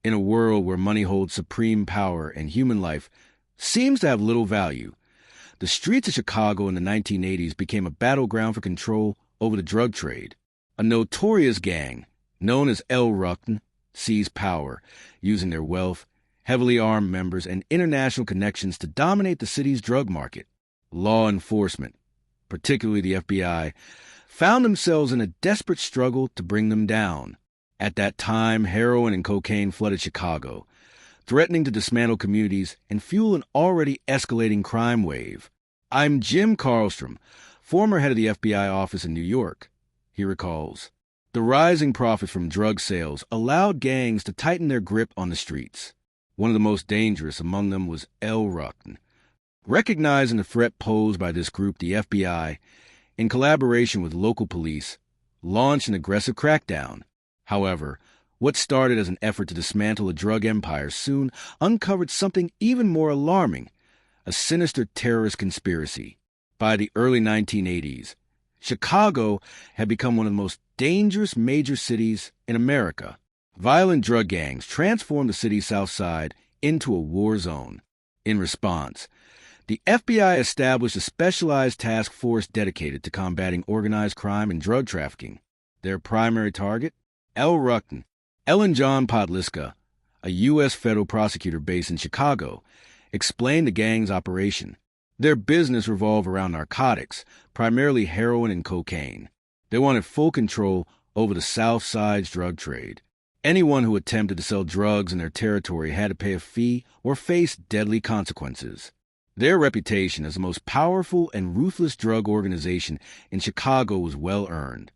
In a world where money holds supreme power and human life seems to have little value, the streets of Chicago in the 1980s became a battleground for control over the drug trade. A notorious gang, known as Rukn, seized power, using their wealth, heavily armed members, and international connections to dominate the city's drug market. Law enforcement, particularly the FBI, found themselves in a desperate struggle to bring them down. At that time, heroin and cocaine flooded Chicago, threatening to dismantle communities and fuel an already escalating crime wave. I'm Jim Carlstrom, former head of the FBI office in New York. He recalls, the rising profits from drug sales allowed gangs to tighten their grip on the streets. One of the most dangerous among them was Rukn. Recognizing the threat posed by this group, the FBI, in collaboration with local police, launched an aggressive crackdown. However, what started as an effort to dismantle a drug empire soon uncovered something even more alarming, a sinister terrorist conspiracy. By the early 1980s, Chicago had become one of the most dangerous major cities in America. Violent drug gangs transformed the city's South Side into a war zone. In response, the FBI established a specialized task force dedicated to combating organized crime and drug trafficking. Their primary target? Rukn. Ellen John Podliska, a U.S. federal prosecutor based in Chicago, explained the gang's operation. Their business revolved around narcotics, primarily heroin and cocaine. They wanted full control over the South Side's drug trade. Anyone who attempted to sell drugs in their territory had to pay a fee or face deadly consequences. Their reputation as the most powerful and ruthless drug organization in Chicago was well earned.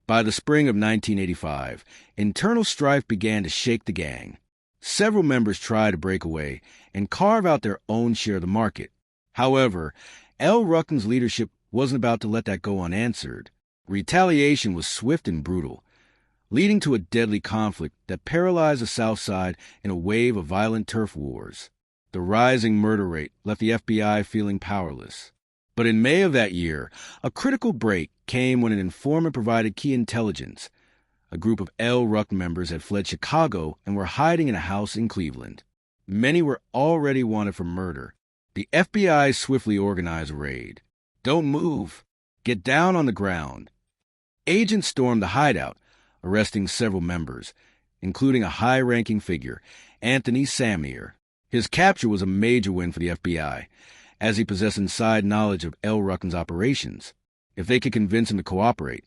By the spring of 1985, internal strife began to shake the gang. Several members tried to break away and carve out their own share of the market. However, Rukn's leadership wasn't about to let that go unanswered. Retaliation was swift and brutal, leading to a deadly conflict that paralyzed the South Side in a wave of violent turf wars. The rising murder rate left the FBI feeling powerless. But in May of that year, a critical break came when an informant provided key intelligence. A group of Rukn members had fled Chicago and were hiding in a house in Cleveland. Many were already wanted for murder. The FBI swiftly organized a raid. Don't move. Get down on the ground. Agents stormed the hideout, arresting several members, including a high-ranking figure, Anthony Samnier. His capture was a major win for the FBI, as he possessed inside knowledge of Rukn's operations. If they could convince him to cooperate,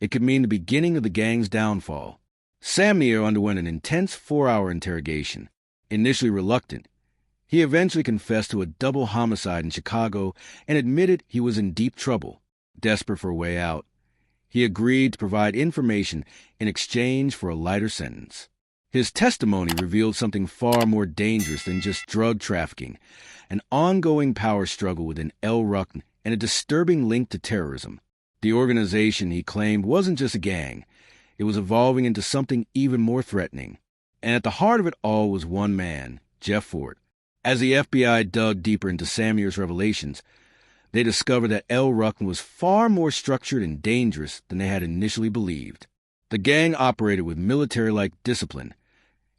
it could mean the beginning of the gang's downfall. Samnier underwent an intense 4-hour interrogation. Initially reluctant, he eventually confessed to a double homicide in Chicago and admitted he was in deep trouble. Desperate for a way out, he agreed to provide information in exchange for a lighter sentence. His testimony revealed something far more dangerous than just drug trafficking, an ongoing power struggle within Rukn and a disturbing link to terrorism. The organization, he claimed, wasn't just a gang. It was evolving into something even more threatening. And at the heart of it all was one man, Jeff Fort. As the FBI dug deeper into Samnier's revelations, they discovered that Rukn was far more structured and dangerous than they had initially believed. The gang operated with military-like discipline,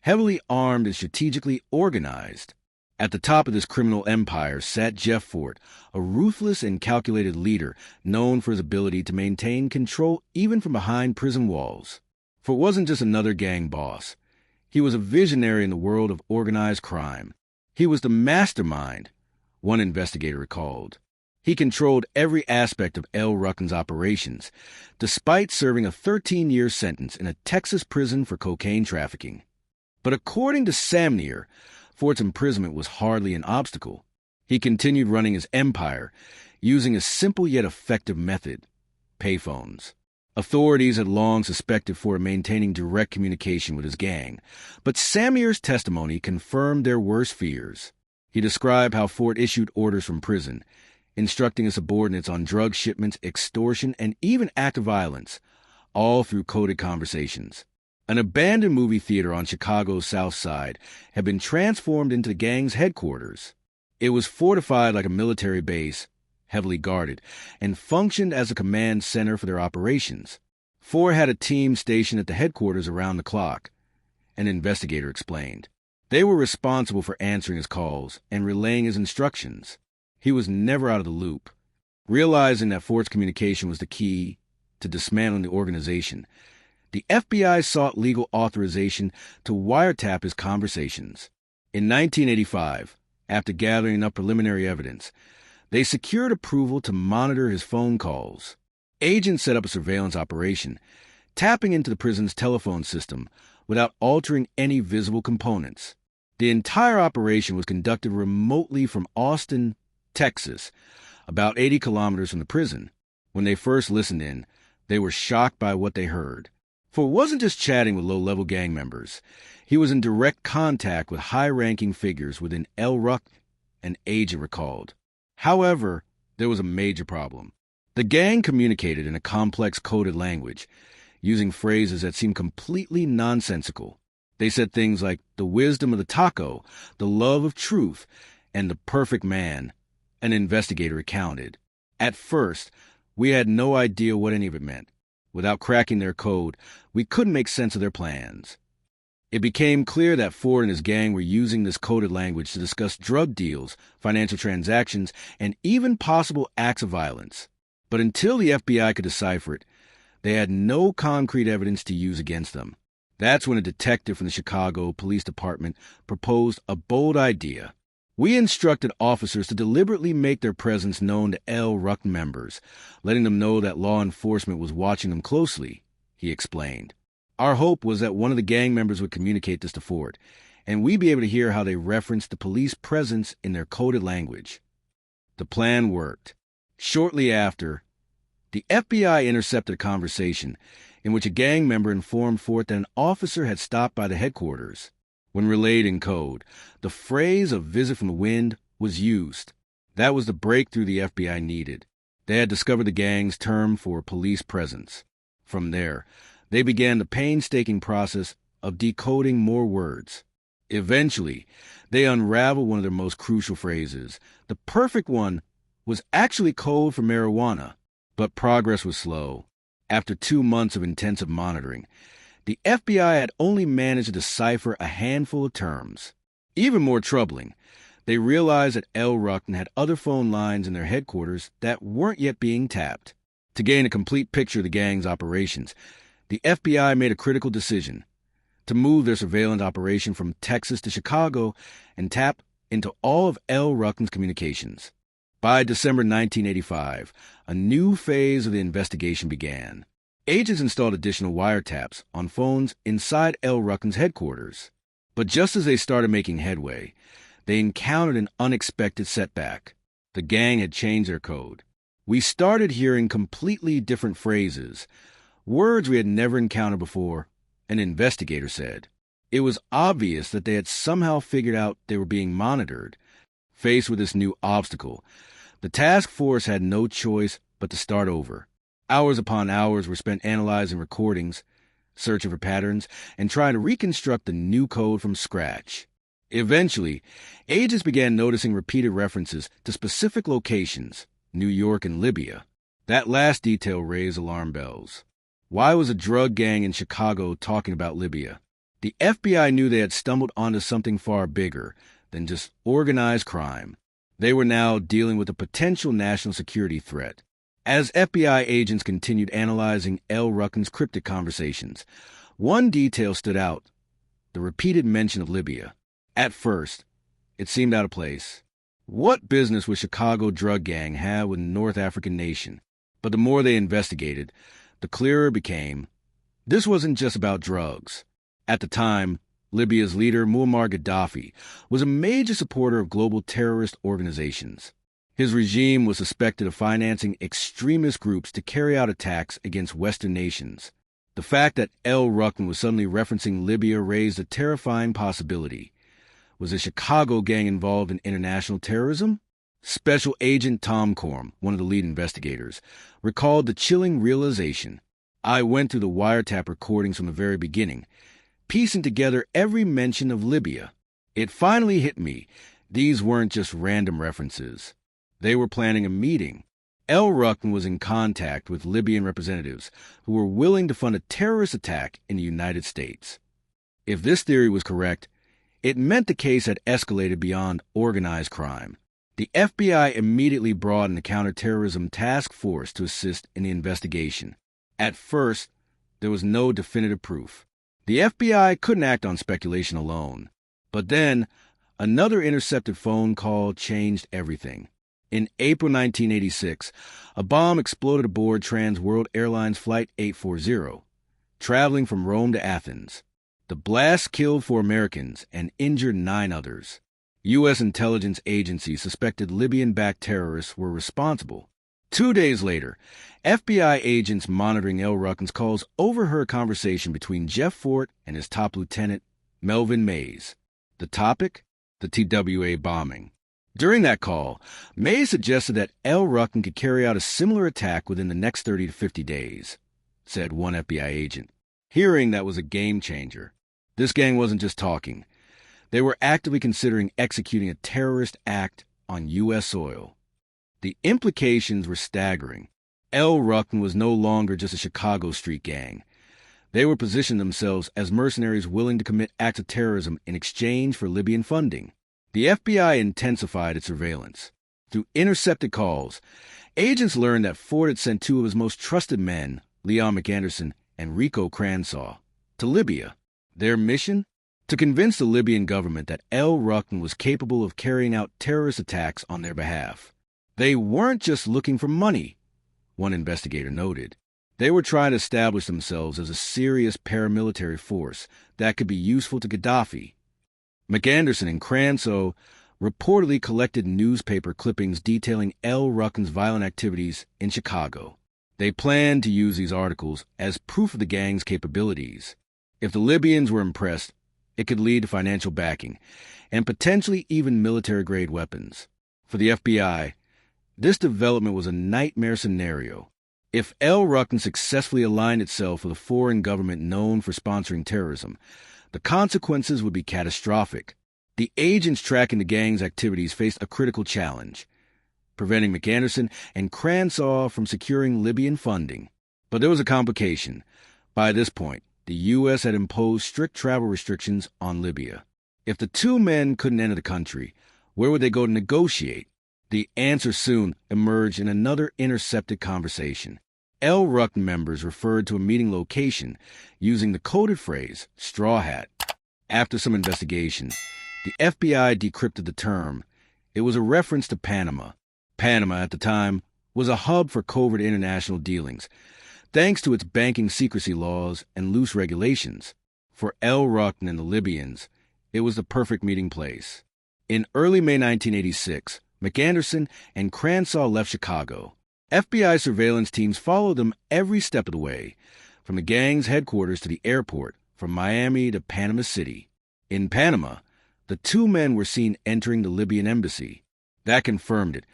heavily armed and strategically organized. At the top of this criminal empire sat Jeff Fort, a ruthless and calculated leader known for his ability to maintain control even from behind prison walls. Fort wasn't just another gang boss. He was a visionary in the world of organized crime. He was the mastermind, one investigator recalled. He controlled every aspect of Rukn's operations, despite serving a 13-year sentence in a Texas prison for cocaine trafficking. But according to Samnier, Fort's imprisonment was hardly an obstacle. He continued running his empire, using a simple yet effective method: payphones. Authorities had long suspected Fort maintaining direct communication with his gang, but Samnier's testimony confirmed their worst fears. He described how Fort issued orders from prison, instructing his subordinates on drug shipments, extortion, and even acts of violence, all through coded conversations. An abandoned movie theater on Chicago's South Side had been transformed into the gang's headquarters. It was fortified like a military base, heavily guarded, and functioned as a command center for their operations. Fort had a team stationed at the headquarters around the clock. an investigator explained. They were responsible for answering his calls and relaying his instructions. He was never out of the loop. Realizing that forced communication was the key to dismantling the organization, the FBI sought legal authorization to wiretap his conversations. In 1985, after gathering enough preliminary evidence, they secured approval to monitor his phone calls. Agents set up a surveillance operation, tapping into the prison's telephone system without altering any visible components. The entire operation was conducted remotely from Austin, Texas, about 80 kilometers from the prison. When they first listened in, they were shocked by what they heard. For it wasn't just chatting with low-level gang members. He was in direct contact with high-ranking figures within Rukn, an agent recalled. However, there was a major problem. The gang communicated in a complex coded language, using phrases that seemed completely nonsensical. They said things like the wisdom of the taco, the love of truth, and the perfect man, an investigator recounted. At first, we had no idea what any of it meant. Without cracking their code, we couldn't make sense of their plans. It became clear that Ford and his gang were using this coded language to discuss drug deals, financial transactions, and even possible acts of violence. But until the FBI could decipher it, they had no concrete evidence to use against them. That's when a detective from the Chicago Police Department proposed a bold idea. We instructed officers to deliberately make their presence known to Rukn members, letting them know that law enforcement was watching them closely, he explained. Our hope was that one of the gang members would communicate this to Ford, and we'd be able to hear how they referenced the police presence in their coded language. The plan worked. Shortly after, the FBI intercepted a conversation in which a gang member informed Ford that an officer had stopped by the headquarters. When relayed in code, the phrase "a visit from the wind" was used. That was the breakthrough the FBI needed. They had discovered the gang's term for police presence. From there, they began the painstaking process of decoding more words. Eventually, they unraveled one of their most crucial phrases. The perfect one was actually code for marijuana, but progress was slow. After 2 months of intensive monitoring, the FBI had only managed to decipher a handful of terms. Even more troubling, they realized that Rukn had other phone lines in their headquarters that weren't yet being tapped. To gain a complete picture of the gang's operations, the FBI made a critical decision to move their surveillance operation from Texas to Chicago and tap into all of Rukn's communications. By December 1985, a new phase of the investigation began. Agents installed additional wiretaps on phones inside Rukn's headquarters. But just as they started making headway, they encountered an unexpected setback. The gang had changed their code. We started hearing completely different phrases, words we had never encountered before, an investigator said. It was obvious that they had somehow figured out they were being monitored. Faced with this new obstacle, the task force had no choice but to start over. Hours upon hours were spent analyzing recordings, searching for patterns, and trying to reconstruct the new code from scratch. Eventually, agents began noticing repeated references to specific locations, New York and Libya. That last detail raised alarm bells. Why was a drug gang in Chicago talking about Libya? The FBI knew they had stumbled onto something far bigger than just organized crime. They were now dealing with a potential national security threat. As FBI agents continued analyzing Rukn's cryptic conversations, one detail stood out: the repeated mention of Libya. At first, it seemed out of place. What business would Chicago drug gang have with a North African nation? But the more they investigated, the clearer it became. This wasn't just about drugs. At the time, Libya's leader, Muammar Gaddafi, was a major supporter of global terrorist organizations. His regime was suspected of financing extremist groups to carry out attacks against Western nations. The fact that Rukn was suddenly referencing Libya raised a terrifying possibility. Was the Chicago gang involved in international terrorism? Special Agent Tom Corm, one of the lead investigators, recalled the chilling realization. I went through the wiretap recordings from the very beginning, piecing together every mention of Libya. It finally hit me. These weren't just random references. They were planning a meeting. Rukn was in contact with Libyan representatives who were willing to fund a terrorist attack in the United States. If this theory was correct, it meant the case had escalated beyond organized crime. The FBI immediately brought in the counterterrorism task force to assist in the investigation. At first, there was no definitive proof. The FBI couldn't act on speculation alone. But then, another intercepted phone call changed everything. In April 1986, a bomb exploded aboard Trans World Airlines Flight 840, traveling from Rome to Athens. The blast killed 4 Americans and injured 9 others. U.S. intelligence agencies suspected Libyan-backed terrorists were responsible. 2 days later, FBI agents monitoring L. Rukn's calls overheard a conversation between Jeff Fort and his top lieutenant, Melvin Mays. The topic? The TWA bombing. During that call, Mays suggested that L. Rukn could carry out a similar attack within the next 30 to 50 days, said one FBI agent. Hearing that was a game changer. This gang wasn't just talking. They were actively considering executing a terrorist act on U.S. soil. The implications were staggering. L. Rukn was no longer just a Chicago street gang. They were positioning themselves as mercenaries willing to commit acts of terrorism in exchange for Libyan funding. The FBI intensified its surveillance. Through intercepted calls, agents learned that Ford had sent 2 of his most trusted men, Leon McAnderson and Rico Cransaw, to Libya. Their mission? To convince the Libyan government that L. Rukn was capable of carrying out terrorist attacks on their behalf. They weren't just looking for money, one investigator noted. They were trying to establish themselves as a serious paramilitary force that could be useful to Gaddafi. McAnderson and Cransaw reportedly collected newspaper clippings detailing L. Rukn's violent activities in Chicago. They planned to use these articles as proof of the gang's capabilities. If the Libyans were impressed, it could lead to financial backing and potentially even military-grade weapons. For the FBI, this development was a nightmare scenario. If L. Rukn successfully aligned itself with a foreign government known for sponsoring terrorism, the consequences would be catastrophic. The agents tracking the gang's activities faced a critical challenge, preventing McAnderson and Cransaw from securing Libyan funding. But there was a complication. By this point, the U.S. had imposed strict travel restrictions on Libya. If the 2 men couldn't enter the country, where would they go to negotiate? The answer soon emerged in another intercepted conversation. L. Rukn members referred to a meeting location using the coded phrase, straw hat. After some investigation, the FBI decrypted the term. It was a reference to Panama. Panama, at the time, was a hub for covert international dealings, thanks to its banking secrecy laws and loose regulations. For L. Rukn and the Libyans, it was the perfect meeting place. In early May 1986, McAnderson and Cransaw left Chicago. FBI surveillance teams followed them every step of the way, from the gang's headquarters to the airport, from Miami to Panama City. In Panama, the 2 men were seen entering the Libyan embassy. That confirmed it.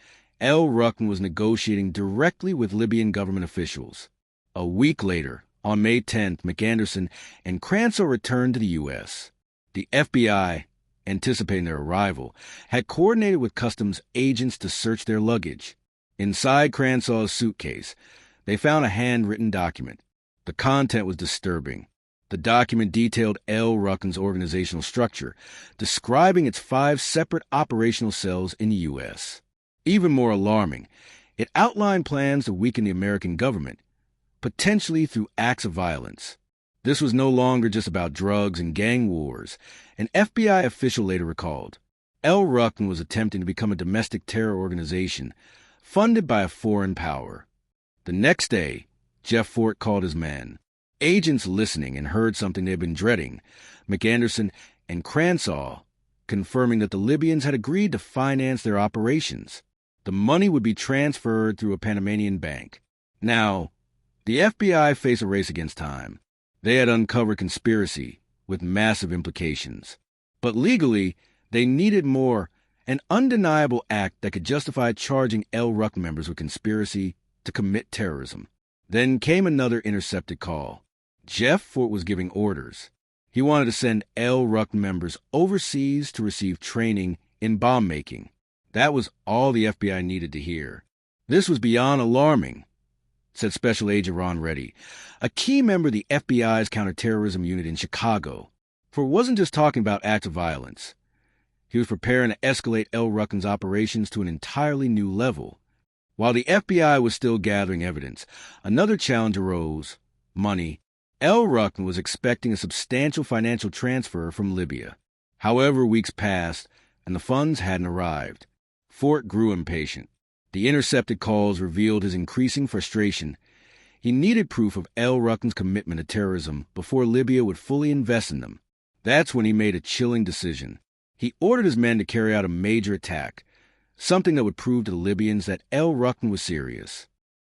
L. Rukn was negotiating directly with Libyan government officials. A week later, on May 10th, McAnderson and Cransaw returned to the U.S. The FBI, anticipating their arrival, had coordinated with customs agents to search their luggage. Inside Cransaw's suitcase, they found a handwritten document. The content was disturbing. The document detailed L. Rukn's organizational structure, describing its 5 separate operational cells in the U.S. Even more alarming, it outlined plans to weaken the American government, potentially through acts of violence. This was no longer just about drugs and gang wars, an FBI official later recalled. L. Rukn was attempting to become a domestic terror organization funded by a foreign power. The next day, Jeff Fort called his men. Agents listening and heard something they had been dreading, McAnderson and Cransaw confirming that the Libyans had agreed to finance their operations. The money would be transferred through a Panamanian bank. Now, the FBI faced a race against time. They had uncovered conspiracy with massive implications. But legally, they needed more, an undeniable act that could justify charging L. Rukn members with conspiracy to commit terrorism. Then came another intercepted call. Jeff Fort was giving orders. He wanted to send L. Rukn members overseas to receive training in bomb making. That was all the FBI needed to hear. This was beyond alarming, said Special Agent Ron Reddy, a key member of the FBI's counterterrorism unit in Chicago. Ford wasn't just talking about acts of violence. He was preparing to escalate Rukn's operations to an entirely new level. While the FBI was still gathering evidence, another challenge arose: money. Rukn was expecting a substantial financial transfer from Libya. However, weeks passed, and the funds hadn't arrived. Ford grew impatient. The intercepted calls revealed his increasing frustration. He needed proof of Rukn's commitment to terrorism before Libya would fully invest in them. That's when he made a chilling decision. He ordered his men to carry out a major attack, something that would prove to the Libyans that Rukn was serious.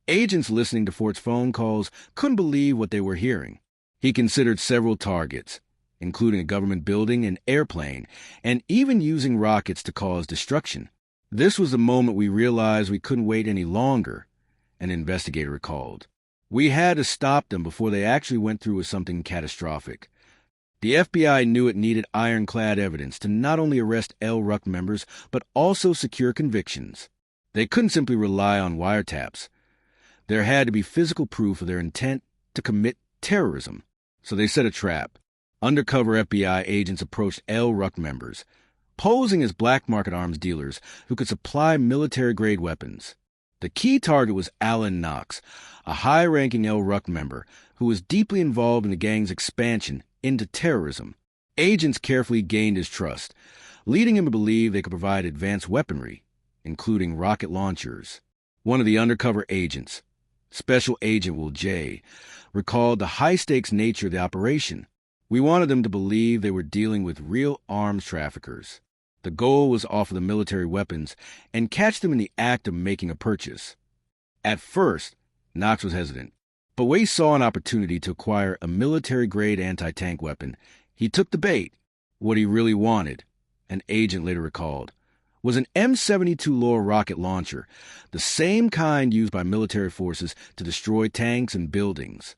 Agents listening to Ford's phone calls couldn't believe what they were hearing. He considered several targets, including a government building, an airplane, and even using rockets to cause destruction. This was the moment we realized we couldn't wait any longer, an investigator recalled. We had to stop them before they actually went through with something catastrophic. The FBI knew it needed ironclad evidence to not only arrest Rukn members, but also secure convictions. They couldn't simply rely on wiretaps. There had to be physical proof of their intent to commit terrorism. So they set a trap. Undercover FBI agents approached Rukn members, posing as black market arms dealers who could supply military-grade weapons. The key target was Alan Knox, a high-ranking Rukn member who was deeply involved in the gang's expansion into terrorism. Agents carefully gained his trust, leading him to believe they could provide advanced weaponry, including rocket launchers. One of the undercover agents, Special Agent Will J., recalled the high-stakes nature of the operation. We wanted them to believe they were dealing with real arms traffickers. The goal was to offer them military weapons and catch them in the act of making a purchase. At first, Knox was hesitant, but when he saw an opportunity to acquire a military-grade anti-tank weapon, he took the bait. What he really wanted, an agent later recalled, was an M72 Law rocket launcher, the same kind used by military forces to destroy tanks and buildings.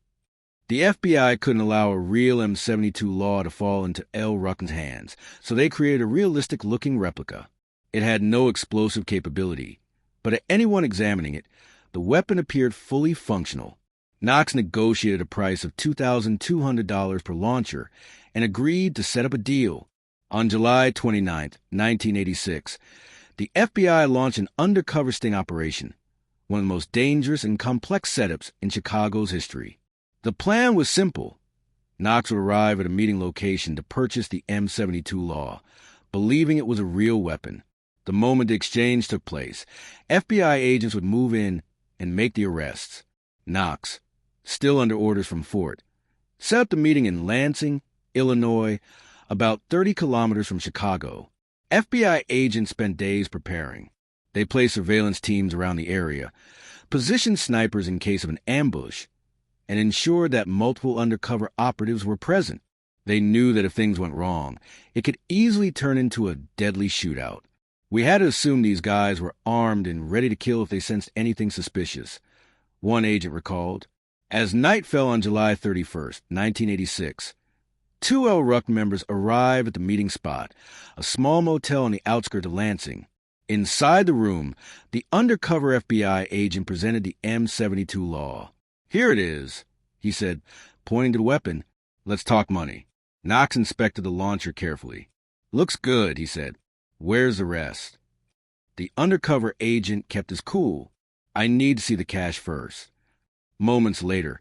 The FBI couldn't allow a real M72 Law to fall into Rukn's hands, so they created a realistic-looking replica. It had no explosive capability, but to anyone examining it, the weapon appeared fully functional. Knox negotiated a price of $2,200 per launcher and agreed to set up a deal. On July 29, 1986, the FBI launched an undercover sting operation, one of the most dangerous and complex setups in Chicago's history. The plan was simple. Knox would arrive at a meeting location to purchase the M72 Law, believing it was a real weapon. The moment the exchange took place, FBI agents would move in and make the arrests. Knox, still under orders from Fort, set up the meeting in Lansing, Illinois, about 30 kilometers from Chicago. FBI agents spent days preparing. They placed surveillance teams around the area, positioned snipers in case of an ambush, and ensured that multiple undercover operatives were present. They knew that if things went wrong, it could easily turn into a deadly shootout. We had to assume these guys were armed and ready to kill if they sensed anything suspicious, one agent recalled. As night fell on July 31st, 1986, two Rukn members arrived at the meeting spot, a small motel on the outskirts of Lansing. Inside the room, the undercover FBI agent presented the M72 Law. "Here it is," he said, pointing to the weapon. "Let's talk money." Knox inspected the launcher carefully. "Looks good," he said. "Where's the rest?" The undercover agent kept his cool. "I need to see the cash first." Moments later,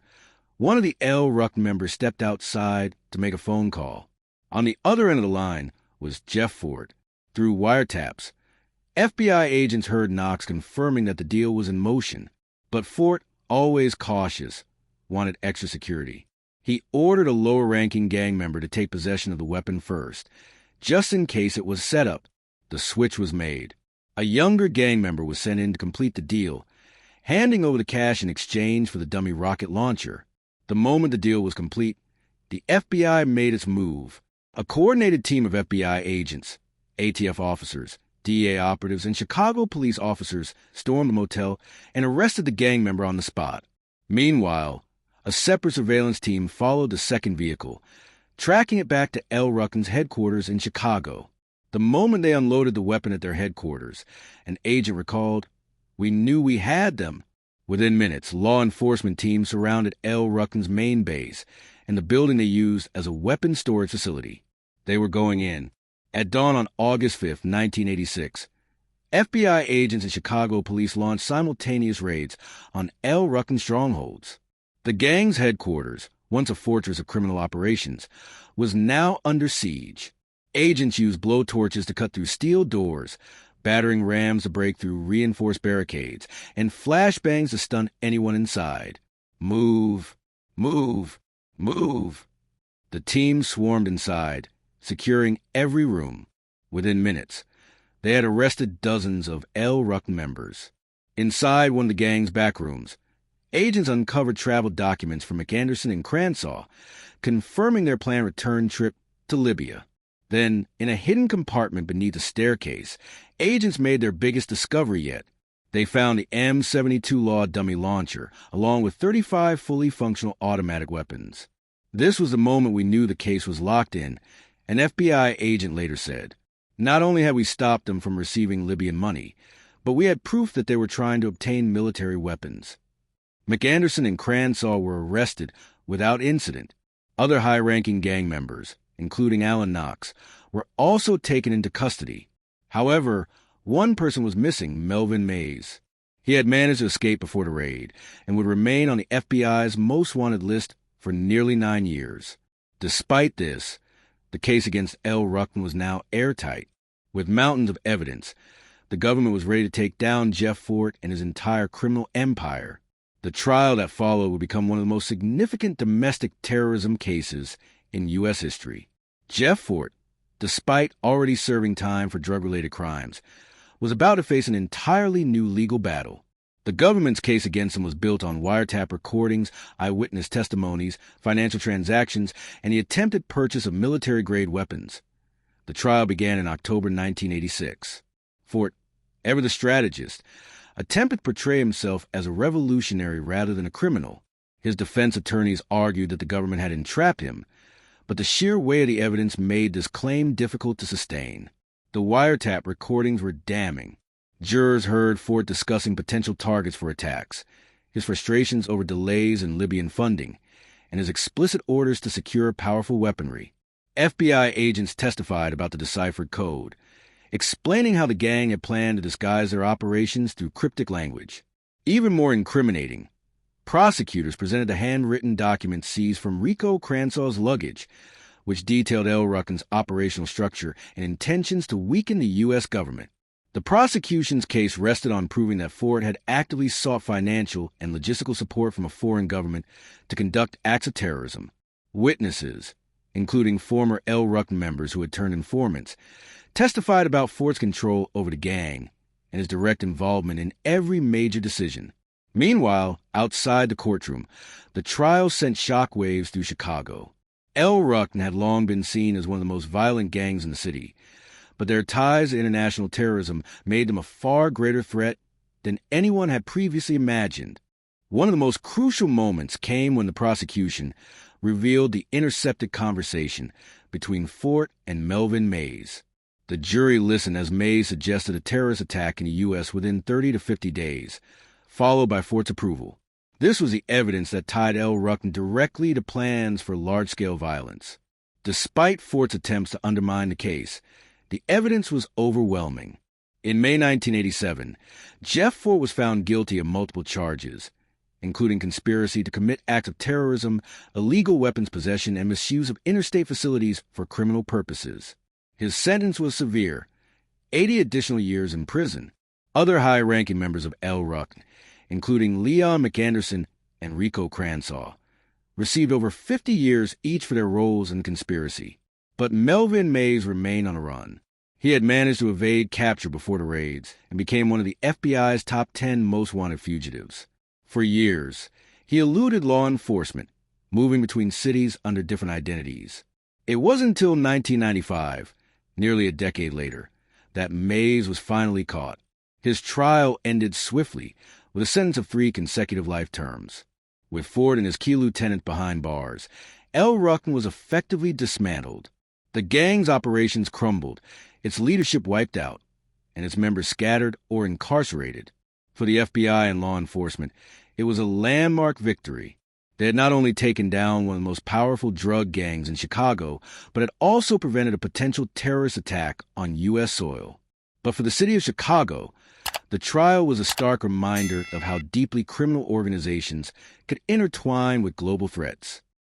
one of the Rukn members stepped outside to make a phone call. On the other end of the line was Jeff Fort. Through wiretaps, FBI agents heard Knox confirming that the deal was in motion. But Fort, always cautious, wanted extra security. He ordered a lower-ranking gang member to take possession of the weapon first, just in case it was set up. The switch was made. A younger gang member was sent in to complete the deal, handing over the cash in exchange for the dummy rocket launcher. The moment the deal was complete, the FBI made its move. A coordinated team of FBI agents, ATF officers, DEA operatives, and Chicago police officers stormed the motel and arrested the gang member on the spot. Meanwhile, a separate surveillance team followed the second vehicle, tracking it back to Rukn's headquarters in Chicago. The moment they unloaded the weapon at their headquarters, an agent recalled, "We knew we had them." Within minutes, law enforcement teams surrounded Rukn's main base and the building they used as a weapons storage facility. They were going in. At dawn on August 5th, 1986, FBI agents and Chicago police launched simultaneous raids on Rukn strongholds. The gang's headquarters, once a fortress of criminal operations, was now under siege. Agents used blowtorches to cut through steel doors, battering rams to break through reinforced barricades, and flashbangs to stun anyone inside. Move, move, move. The team swarmed inside, securing every room. Within minutes, they had arrested dozens of Rukn members. Inside one of the gang's back rooms, agents uncovered travel documents from McAnderson and Cransaw, confirming their planned return trip to Libya. Then, in a hidden compartment beneath a staircase, agents made their biggest discovery yet. They found the M72 Law dummy launcher, along with 35 fully functional automatic weapons. This was the moment we knew the case was locked in, an FBI agent later said. Not only had we stopped them from receiving Libyan money, but we had proof that they were trying to obtain military weapons. McAnderson and Cransaw were arrested without incident. Other high-ranking gang members, including Alan Knox, were also taken into custody. However, one person was missing, Melvin Mays. He had managed to escape before the raid and would remain on the FBI's most wanted list for nearly 9 years. Despite this, the case against Rukn was now airtight. With mountains of evidence, the government was ready to take down Jeff Fort and his entire criminal empire. The trial that followed would become one of the most significant domestic terrorism cases in U.S. history. Jeff Fort, despite already serving time for drug-related crimes, was about to face an entirely new legal battle. The government's case against him was built on wiretap recordings, eyewitness testimonies, financial transactions, and the attempted purchase of military-grade weapons. The trial began in October 1986. Fort, ever the strategist, attempted to portray himself as a revolutionary rather than a criminal. His defense attorneys argued that the government had entrapped him, but the sheer weight of the evidence made this claim difficult to sustain. The wiretap recordings were damning. Jurors heard Fort discussing potential targets for attacks, his frustrations over delays in Libyan funding, and his explicit orders to secure powerful weaponry. FBI agents testified about the deciphered code, explaining how the gang had planned to disguise their operations through cryptic language. Even more incriminating, prosecutors presented the handwritten documents seized from Rico Cransaw's luggage, which detailed Rukn's operational structure and intentions to weaken the U.S. government. The prosecution's case rested on proving that Fort had actively sought financial and logistical support from a foreign government to conduct acts of terrorism. Witnesses, including former Rukn members who had turned informants, testified about Fort's control over the gang and his direct involvement in every major decision. Meanwhile, outside the courtroom, the trial sent shockwaves through Chicago. Rukn had long been seen as one of the most violent gangs in the city, but their ties to international terrorism made them a far greater threat than anyone had previously imagined. One of the most crucial moments came when the prosecution revealed the intercepted conversation between Fort and Melvin Mays. The jury listened as Mays suggested a terrorist attack in the U.S. within 30 to 50 days, followed by Fort's approval. This was the evidence that tied Rukn directly to plans for large-scale violence. Despite Fort's attempts to undermine the case, the evidence was overwhelming. In May 1987, Jeff Fort was found guilty of multiple charges, including conspiracy to commit acts of terrorism, illegal weapons possession, and misuse of interstate facilities for criminal purposes. His sentence was severe, 80 additional years in prison. Other high-ranking members of Rukn, including Leon McAnderson and Rico Cransaw, received over 50 years each for their roles in the conspiracy. But Melvin Mays remained on the run. He had managed to evade capture before the raids and became one of the FBI's top 10 most wanted fugitives. For years, he eluded law enforcement, moving between cities under different identities. It wasn't until 1995, nearly a decade later, that Mays was finally caught. His trial ended swiftly with a sentence of 3 consecutive life terms. With Fort and his key lieutenant behind bars, Rukn was effectively dismantled. The gang's operations crumbled, its leadership wiped out, and its members scattered or incarcerated. For the FBI and law enforcement, it was a landmark victory. They had not only taken down one of the most powerful drug gangs in Chicago, but had also prevented a potential terrorist attack on U.S. soil. But for the city of Chicago, the trial was a stark reminder of how deeply criminal organizations could intertwine with global threats.